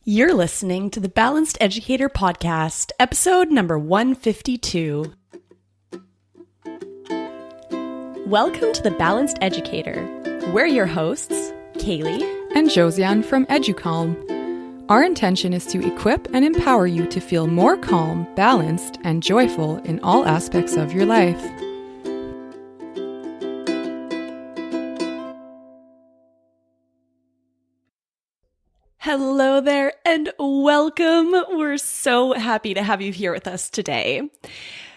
You're listening to the Balanced Educator Podcast, episode number 152. Welcome to the Balanced Educator. We're your hosts, Kaylee and Josiane from EduCalm. Our intention is to equip and empower you to feel more calm, balanced, and joyful in all aspects of your life. Hello there and welcome. We're so happy to have you here with us today.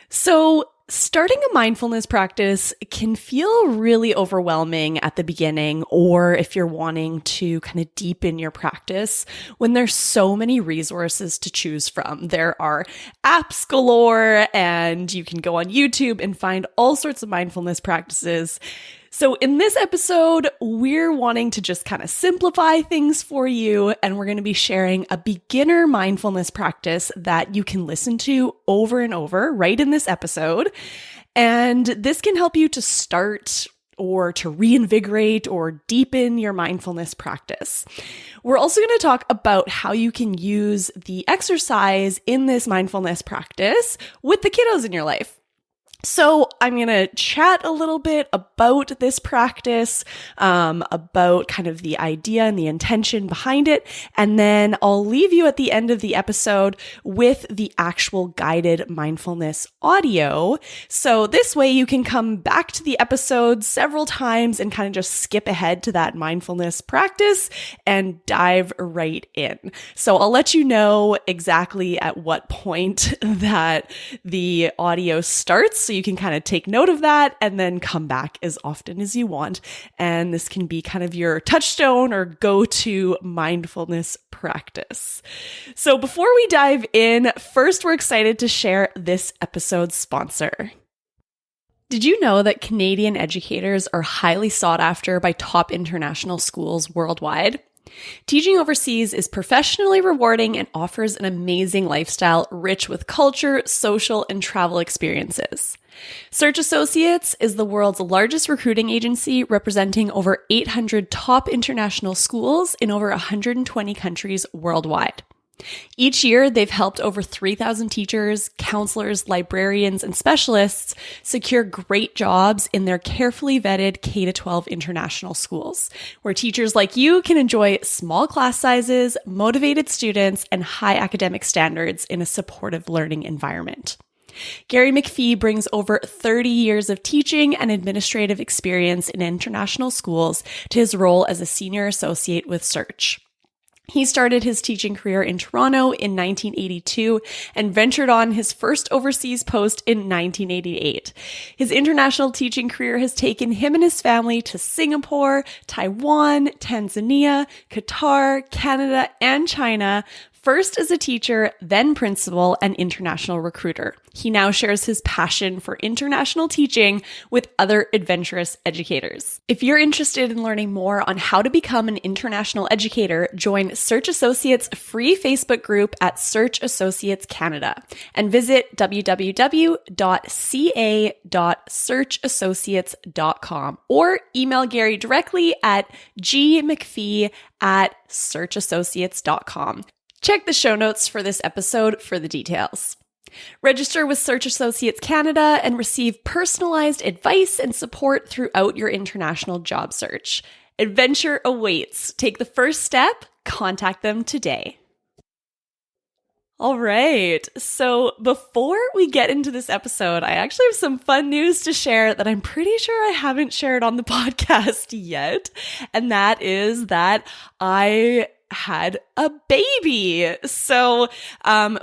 So, starting a mindfulness practice can feel really overwhelming at the beginning, or if you're wanting to kind of deepen your practice when there's so many resources to choose from. There are apps galore, and you can go on YouTube and find all sorts of mindfulness practices. So in this episode, we're wanting to just kind of simplify things for you, and we're going to be sharing a beginner mindfulness practice that you can listen to over and over right in this episode. And this can help you to start or to reinvigorate or deepen your mindfulness practice. We're also going to talk about how you can use the exercise in this mindfulness practice with the kiddos in your life. So I'm going to chat a little bit about this practice, about kind of the idea and the intention behind it, and then I'll leave you at the end of the episode with the actual guided mindfulness audio. So this way you can come back to the episode several times and kind of just skip ahead to that mindfulness practice and dive right in. So I'll let you know exactly at what point that the audio starts, so you can kind of take note of that and then come back as often as you want. And this can be kind of your touchstone or go-to mindfulness practice. So before we dive in, first we're excited to share this episode's sponsor. Did you know that Canadian educators are highly sought after by top international schools worldwide? Teaching overseas is professionally rewarding and offers an amazing lifestyle rich with culture, social, and travel experiences. Search Associates is the world's largest recruiting agency, representing over 800 top international schools in over 120 countries worldwide. Each year, they've helped over 3,000 teachers, counselors, librarians, and specialists secure great jobs in their carefully vetted K-12 international schools, where teachers like you can enjoy small class sizes, motivated students, and high academic standards in a supportive learning environment. Gary Mcphee brings over 30 years of teaching and administrative experience in international schools to his role as a senior associate with Search. He started his teaching career in Toronto in 1982 and ventured on his first overseas post in 1988. His international teaching career has taken him and his family to Singapore, Taiwan, Tanzania, Qatar, Canada, and China, first as a teacher, then principal and international recruiter. He now shares his passion for international teaching with other adventurous educators. If you're interested in learning more on how to become an international educator, join Search Associates' free Facebook group at Search Associates Canada and visit www.ca.searchassociates.com or email Gary directly at gmcphee@searchassociates.com. Check the show notes for this episode for the details. Register with Search Associates Canada and receive personalized advice and support throughout your international job search. Adventure awaits. Take the first step. Contact them today. All right. So before we get into this episode, I actually have some fun news to share that I'm pretty sure I haven't shared on the podcast yet. And that is that I had a baby. So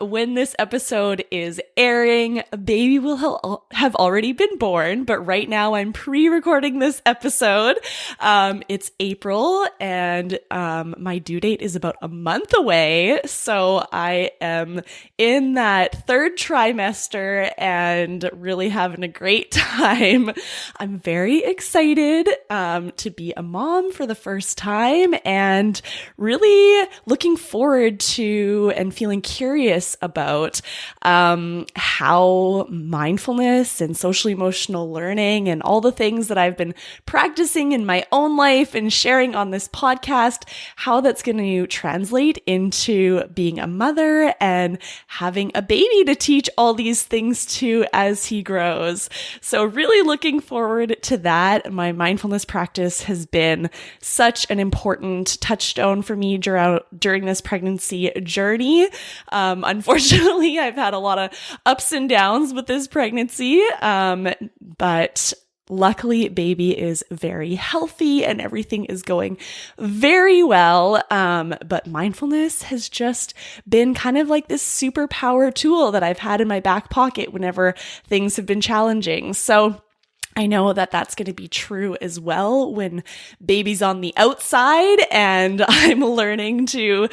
when this episode is airing, a baby will have already been born, but right now I'm pre-recording this episode. It's April and my due date is about a month away. So I am in that third trimester and really having a great time. I'm very excited to be a mom for the first time and really really looking forward to and feeling curious about how mindfulness and social emotional learning and all the things that I've been practicing in my own life and sharing on this podcast, how that's going to translate into being a mother and having a baby to teach all these things to as he grows. So really looking forward to that. My mindfulness practice has been such an important touchstone for me during this pregnancy journey. Unfortunately, I've had a lot of ups and downs with this pregnancy, but luckily, baby is very healthy and everything is going very well. But mindfulness has just been kind of like this superpower tool that I've had in my back pocket whenever things have been challenging. So I know that that's going to be true as well when baby's on the outside and I'm learning to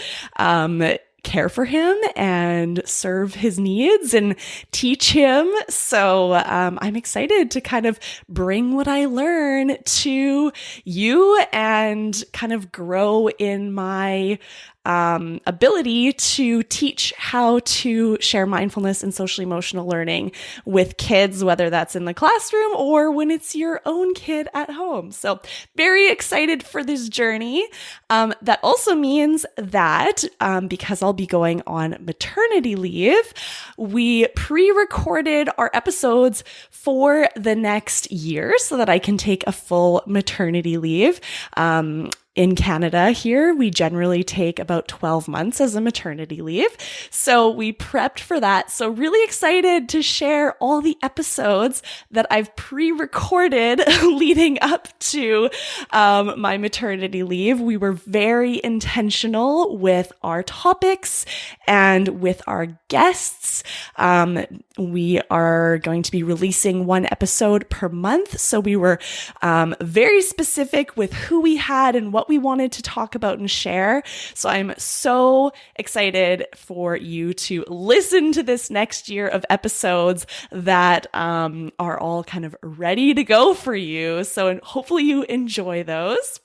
care for him and serve his needs and teach him. So I'm excited to kind of bring what I learn to you and kind of grow in my ability to teach how to share mindfulness and social emotional learning with kids, whether that's in the classroom or when it's your own kid at home. So very excited for this journey. That also means that because I'll be going on maternity leave, we pre-recorded our episodes for the next year so that I can take a full maternity leave. In Canada here, we generally take about 12 months as a maternity leave. So we prepped for that. So really excited to share all the episodes that I've pre-recorded leading up to my maternity leave. We were very intentional with our topics and with our guests. We are going to be releasing one episode per month. So we were very specific with who we had and what we wanted to talk about and share. So I'm so excited for you to listen to this next year of episodes that are all kind of ready to go for you. So hopefully you enjoy those.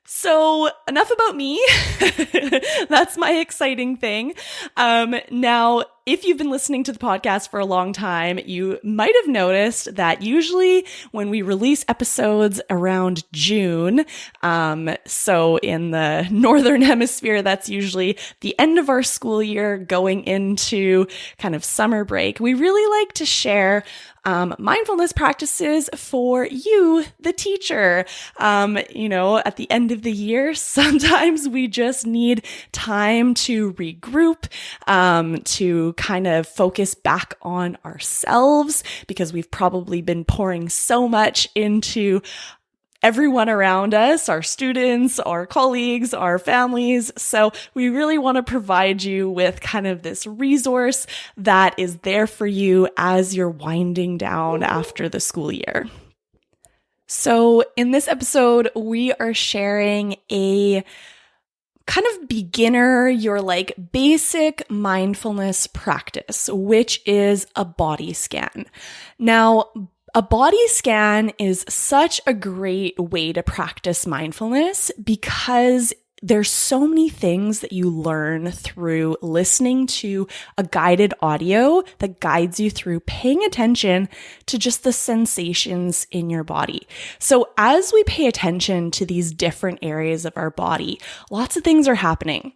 So enough about me. That's my exciting thing. Now, if you've been listening to the podcast for a long time, you might have noticed that usually when we release episodes around June, so in the Northern Hemisphere, that's usually the end of our school year going into kind of summer break, we really like to share mindfulness practices for you, the teacher. At the end of the year, sometimes we just need time to regroup, to kind of focus back on ourselves because we've probably been pouring so much into everyone around us, our students, our colleagues, our families. So we really want to provide you with kind of this resource that is there for you as you're winding down after the school year. So in this episode, we are sharing a kind of beginner, your like basic mindfulness practice, which is a body scan. Now, a body scan is such a great way to practice mindfulness because there's so many things that you learn through listening to a guided audio that guides you through paying attention to just the sensations in your body. So as we pay attention to these different areas of our body, lots of things are happening.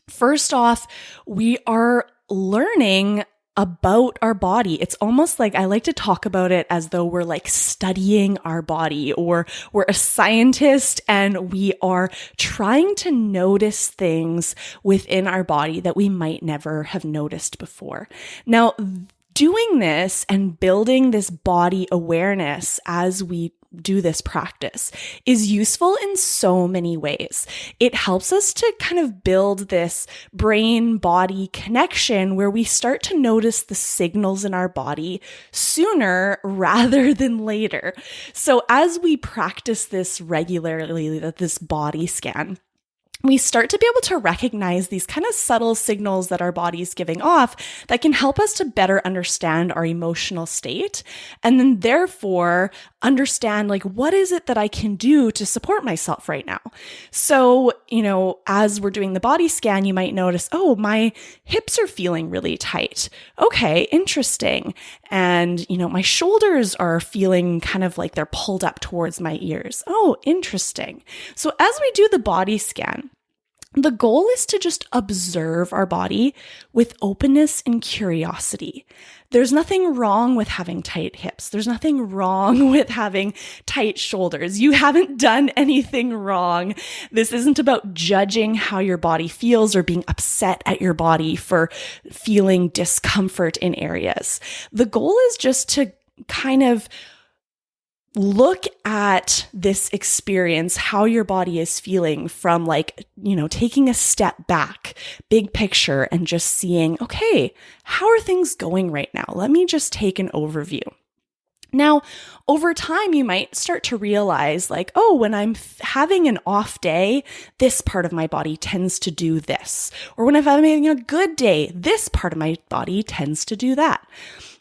First off, we are learning about our body. It's almost like I like to talk about it as though we're like studying our body, or we're a scientist and we are trying to notice things within our body that we might never have noticed before. Now, doing this and building this body awareness as we do this practice is useful in so many ways. It helps us to kind of build this brain-body connection where we start to notice the signals in our body sooner rather than later. So as we practice this regularly, this body scan, we start to be able to recognize these kind of subtle signals that our body's giving off that can help us to better understand our emotional state, and then therefore understand, like, what is it that I can do to support myself right now? So, as we're doing the body scan, you might notice, oh, my hips are feeling really tight. Okay, interesting. And, my shoulders are feeling kind of like they're pulled up towards my ears. Oh, interesting. So as we do the body scan, the goal is to just observe our body with openness and curiosity. There's nothing wrong with having tight hips. There's nothing wrong with having tight shoulders. You haven't done anything wrong. This isn't about judging how your body feels or being upset at your body for feeling discomfort in areas. The goal is just to kind of look at this experience, how your body is feeling from taking a step back, big picture, and just seeing, okay, how are things going right now? Let me just take an overview. Now, over time, you might start to realize when I'm having an off day, this part of my body tends to do this. Or when I'm having a good day, this part of my body tends to do that.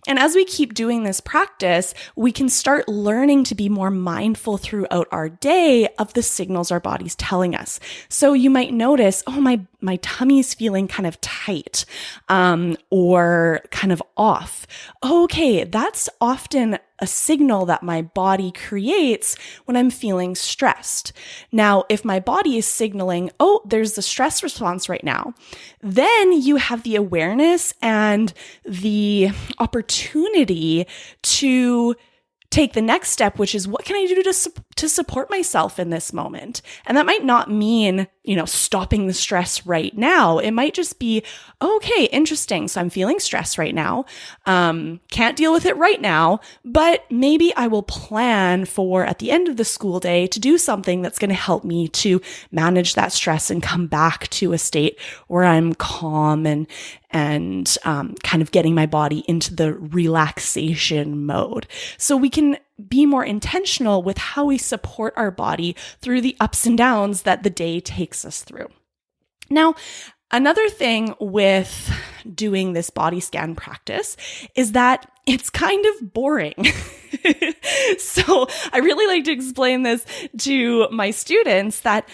And as we keep doing this practice, we can start learning to be more mindful throughout our day of the signals our body's telling us. So you might notice, oh, my tummy's feeling kind of tight, or kind of off. Okay, that's often a signal that my body creates when I'm feeling stressed. Now, if my body is signaling, oh, there's the stress response right now, then you have the awareness and the opportunity to take the next step, which is, what can I do to support myself in this moment? And that might not mean, stopping the stress right now. It might just be, okay, interesting. So I'm feeling stress right now. Can't deal with it right now, but maybe I will plan for at the end of the school day to do something that's going to help me to manage that stress and come back to a state where I'm calm and kind of getting my body into the relaxation mode. So we can be more intentional with how we support our body through the ups and downs that the day takes us through. Now, another thing with doing this body scan practice is that it's kind of boring. So I really like to explain this to my students that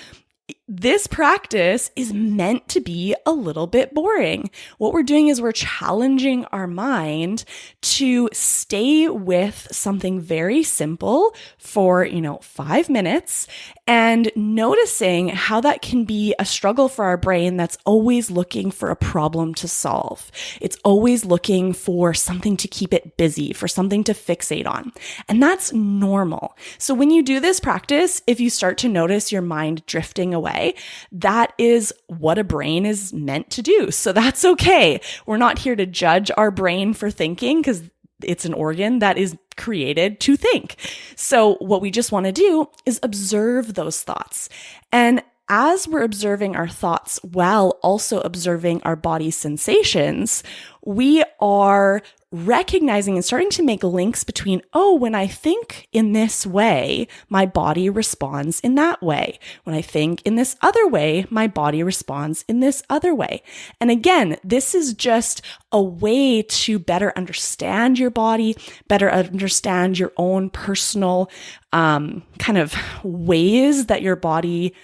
this practice is meant to be a little bit boring. What we're doing is we're challenging our mind to stay with something very simple for, 5 minutes, and noticing how that can be a struggle for our brain that's always looking for a problem to solve. It's always looking for something to keep it busy, for something to fixate on. And that's normal. So when you do this practice, if you start to notice your mind drifting away, that is what a brain is meant to do. So that's okay. We're not here to judge our brain for thinking, because it's an organ that is created to think. So what we just want to do is observe those thoughts. And as we're observing our thoughts while also observing our body's sensations, we are recognizing and starting to make links between, oh, when I think in this way, my body responds in that way. When I think in this other way, my body responds in this other way. And again, this is just a way to better understand your body, better understand your own personal kind of ways that your body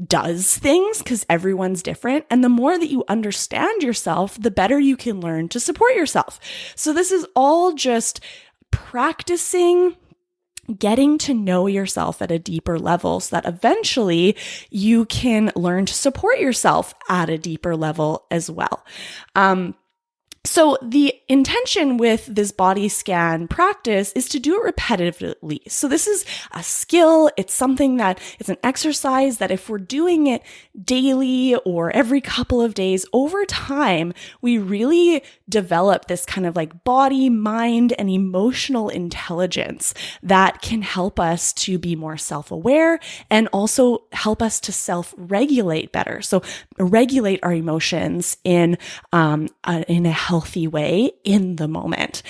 does things, because everyone's different. And the more that you understand yourself, the better you can learn to support yourself. So this is all just practicing getting to know yourself at a deeper level so that eventually you can learn to support yourself at a deeper level as well. So the intention with this body scan practice is to do it repetitively. So this is a skill. It's something that it's an exercise that if we're doing it daily or every couple of days, over time, we really develop this kind of body, mind, and emotional intelligence that can help us to be more self-aware and also help us to self-regulate better. So regulate our emotions in a healthy way in the moment.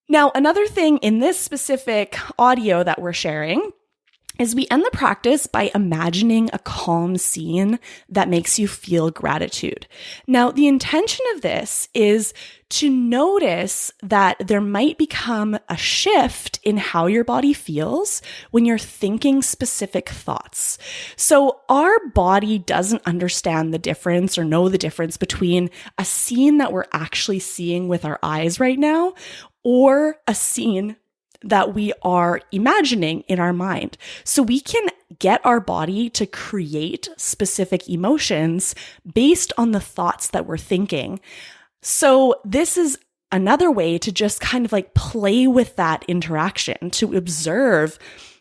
Now, another thing in this specific audio that we're sharing is we end the practice by imagining a calm scene that makes you feel gratitude. Now, the intention of this is to notice that there might become a shift in how your body feels when you're thinking specific thoughts. So our body doesn't understand the difference or know the difference between a scene that we're actually seeing with our eyes right now or a scene that we are imagining in our mind. So we can get our body to create specific emotions based on the thoughts that we're thinking. So this is another way to just kind of like play with that interaction, to observe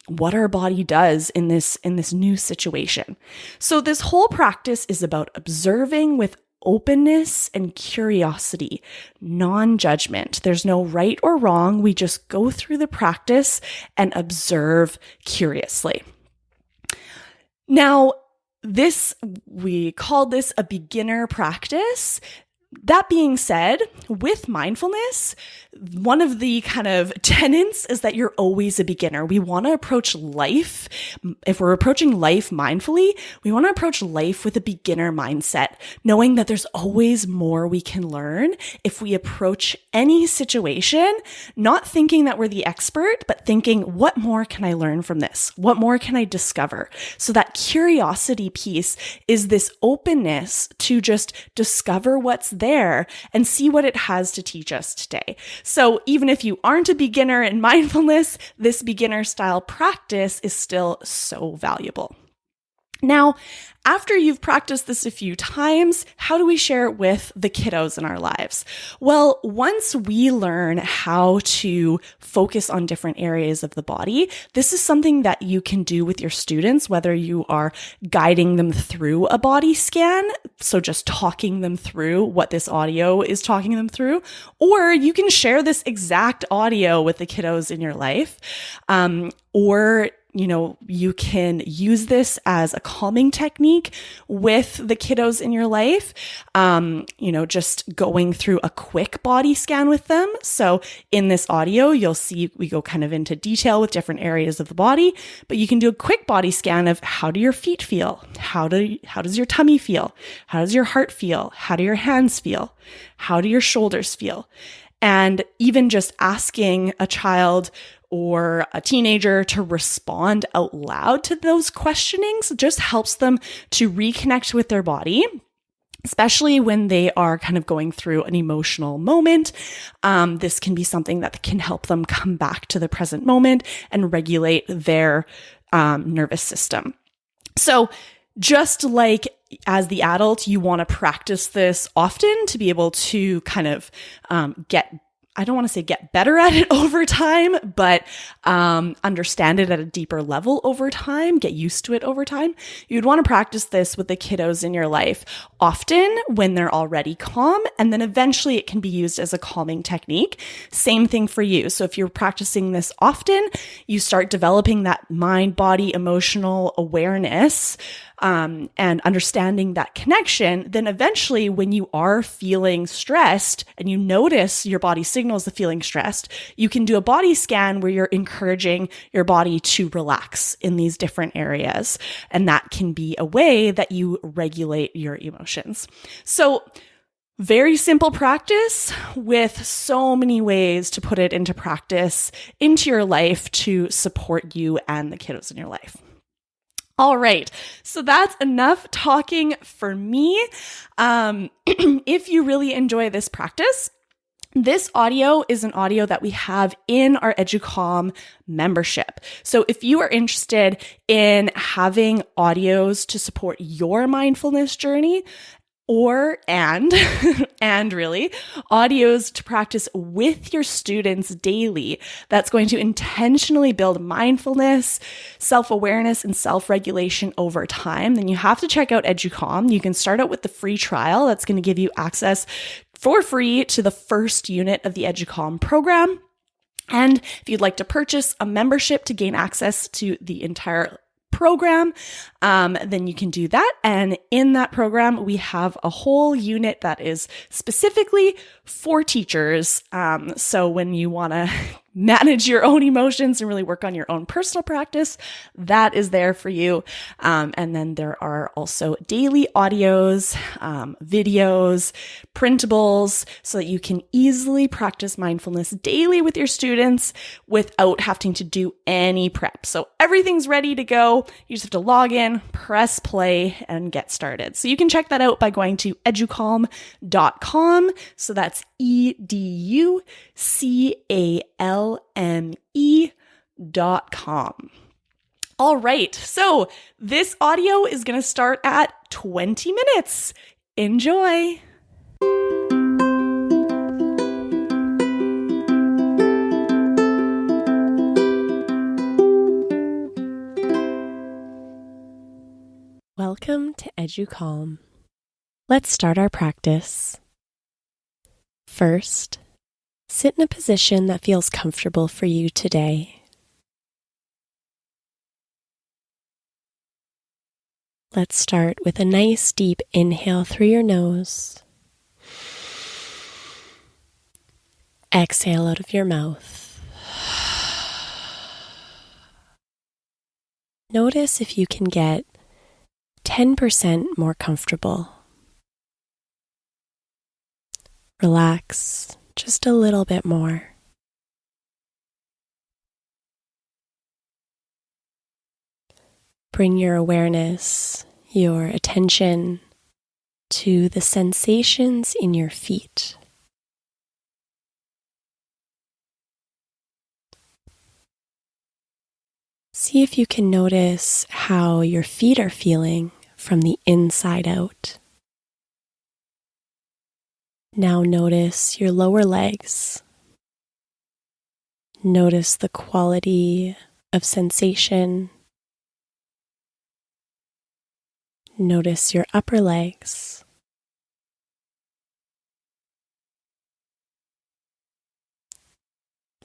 what our body does in this new situation. So this whole practice is about observing with openness and curiosity, non-judgment. There's no right or wrong. We just go through the practice and observe curiously. Now, we call this a beginner practice. That being said, with mindfulness, one of the kind of tenets is that you're always a beginner. We want to approach life. If we're approaching life mindfully, we want to approach life with a beginner mindset, knowing that there's always more we can learn if we approach any situation, not thinking that we're the expert, but thinking, what more can I learn from this? What more can I discover? So that curiosity piece is this openness to just discover what's there and see what it has to teach us today. So even if you aren't a beginner in mindfulness, this beginner style practice is still so valuable. Now, after you've practiced this a few times, how do we share it with the kiddos in our lives? Well, once we learn how to focus on different areas of the body, this is something that you can do with your students, whether you are guiding them through a body scan, so just talking them through what this audio is talking them through, or you can share this exact audio with the kiddos in your life, or you can use this as a calming technique with the kiddos in your life. Just going through a quick body scan with them. So in this audio, you'll see we go kind of into detail with different areas of the body, but you can do a quick body scan of how do your feet feel? How does your tummy feel? How does your heart feel? How do your hands feel? How do your shoulders feel? And even just asking a child or a teenager to respond out loud to those questionings just helps them to reconnect with their body, especially when they are kind of going through an emotional moment. This can be something that can help them come back to the present moment and regulate their nervous system. So just like as the adult, you want to practice this often to be able to kind of I don't want to say get better at it over time, but understand it at a deeper level over time, get used to it over time. You'd want to practice this with the kiddos in your life often when they're already calm, and then eventually it can be used as a calming technique. Same thing for you. So if you're practicing this often, you start developing that mind, body, emotional awareness, and understanding that connection, then eventually when you are feeling stressed and you notice your body signals the feeling stressed, you can do a body scan where you're encouraging your body to relax in these different areas. And that can be a way that you regulate your emotions. So very simple practice with so many ways to put it into practice into your life to support you and the kiddos in your life. All right, so that's enough talking for me. If you really enjoy this practice, this audio is an audio that we have in our EduCalm membership. So if you are interested in having audios to support your mindfulness journey, and really audios to practice with your students daily, that's going to intentionally build mindfulness, self-awareness, and self-regulation over time, then you have to check out EduCalm. You can start out with the free trial. That's going to give you access for free to the first unit of the EduCalm program. And if you'd like to purchase a membership to gain access to the entire program, then you can do that. And in that program, we have a whole unit that is specifically for teachers. So when you want to manage your own emotions and really work on your own personal practice, that is there for you. And then there are also daily audios, videos, printables, so that you can easily practice mindfulness daily with your students without having to do any prep. So everything's ready to go. You just have to log in, press play, and get started. So you can check that out by going to educalm.com. So that's educalme.com. All right, so this audio is going to start at 20 minutes. Enjoy. Welcome to EduCalm. Let's start our practice. First, sit in a position that feels comfortable for you today. Let's start with a nice deep inhale through your nose. Exhale out of your mouth. Notice if you can get 10% more comfortable. Relax just a little bit more. Bring your awareness, your attention to the sensations in your feet. See if you can notice how your feet are feeling from the inside out. Now notice your lower legs. Notice the quality of sensation. Notice your upper legs.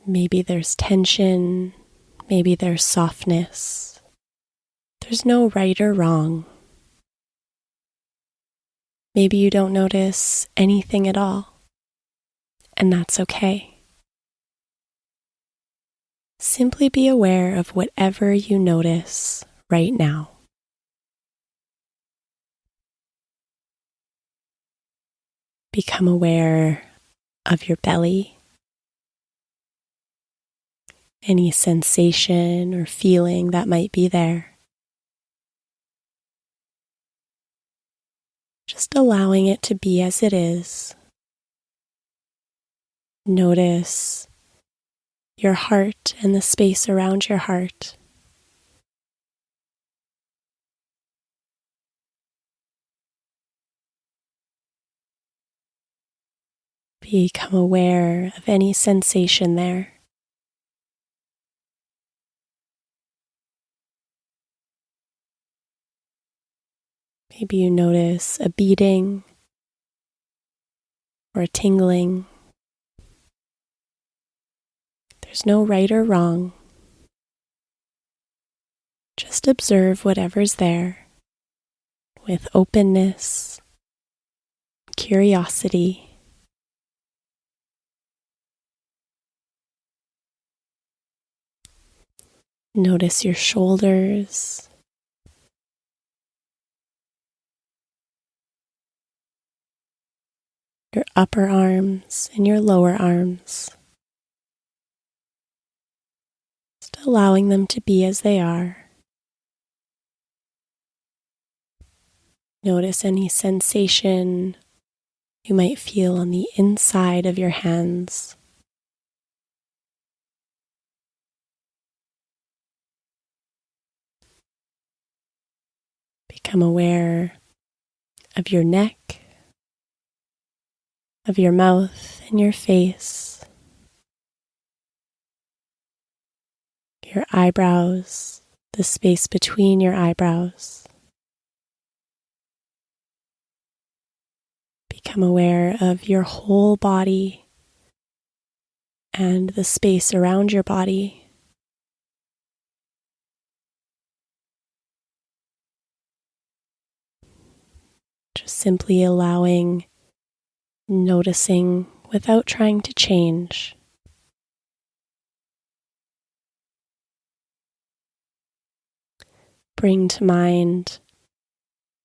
Maybe there's tension, maybe there's softness. There's no right or wrong. Maybe you don't notice anything at all, and that's okay. Simply be aware of whatever you notice right now. Become aware of your belly, any sensation or feeling that might be there. Just allowing it to be as it is. Notice your heart and the space around your heart. Become aware of any sensation there. Maybe you notice a beating or a tingling. There's no right or wrong. Just observe whatever's there with openness, curiosity. Notice your shoulders. Your upper arms and your lower arms. Just allowing them to be as they are. Notice any sensation you might feel on the inside of your hands. Become aware of your neck, of your mouth and your face, your eyebrows, the space between your eyebrows. Become aware of your whole body and the space around your body. Just simply allowing, noticing without trying to change. bring to mind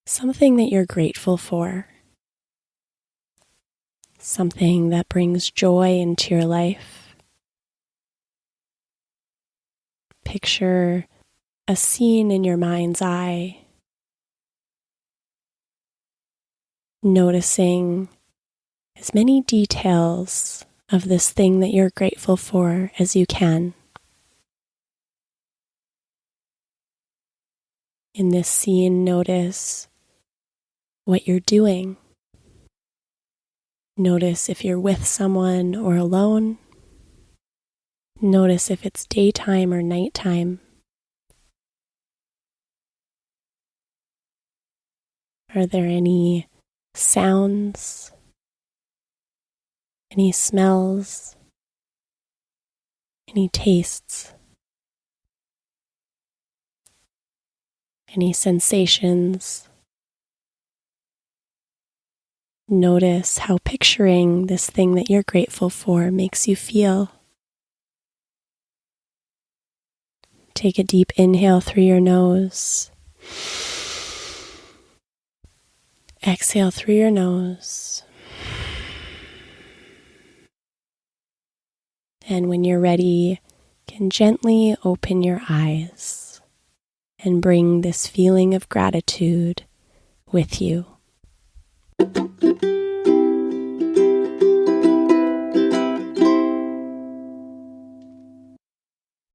something that you're grateful for, something that brings joy into your life. Picture a scene in your mind's eye, noticing as many details of this thing that you're grateful for as you can. In this scene, notice what you're doing. Notice if you're with someone or alone. Notice if it's daytime or nighttime. Are there any sounds? Any smells? Any tastes? Any sensations? Notice how picturing this thing that you're grateful for makes you feel. Take a deep inhale through your nose. Exhale through your nose. And when you're ready, you can gently open your eyes and bring this feeling of gratitude with you.